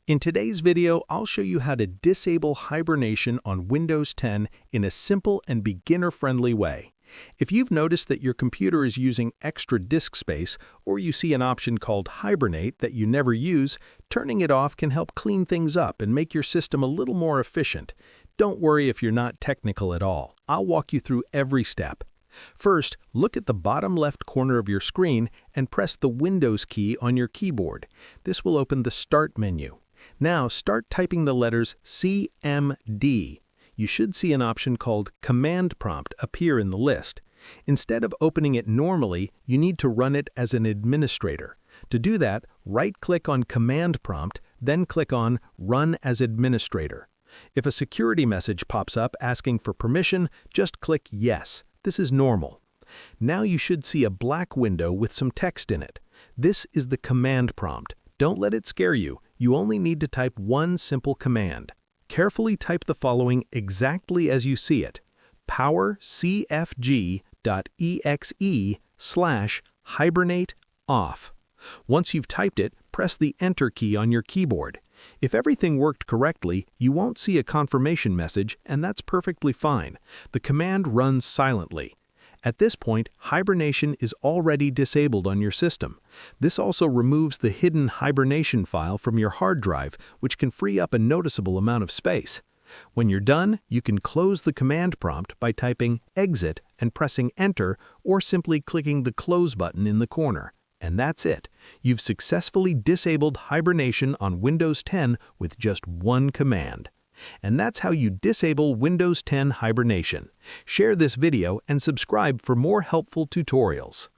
In today's video, I'll show you how to disable hibernation on Windows 10 in a simple and beginner-friendly way. If you've noticed that your computer is using extra disk space, or you see an option called Hibernate that you never use, turning it off can help clean things up and make your system a little more efficient. Don't worry if you're not technical at all. I'll walk you through every step. First, look at the bottom left corner of your screen and press the Windows key on your keyboard. This will open the Start menu. Now start typing the letters CMD. You should see an option called Command Prompt appear in the list. Instead of opening it normally, you need to run it as an administrator. To do that, right-click on Command Prompt, then click on Run as Administrator. If a security message pops up asking for permission, just click Yes. This is normal. Now you should see a black window with some text in it. This is the command prompt. Don't let it scare you. You only need to type one simple command. Carefully type the following exactly as you see it: powercfg.exe/hibernate off. Once you've typed it, press the Enter key on your keyboard. If everything worked correctly, you won't see a confirmation message, and that's perfectly fine. The command runs silently. At this point, hibernation is already disabled on your system. This also removes the hidden hibernation file from your hard drive, which can free up a noticeable amount of space. When you're done, you can close the command prompt by typing Exit and pressing Enter, or simply clicking the Close button in the corner. And that's it. You've successfully disabled hibernation on Windows 10 with just one command. And that's how you disable Windows 10 hibernation. Share this video and subscribe for more helpful tutorials.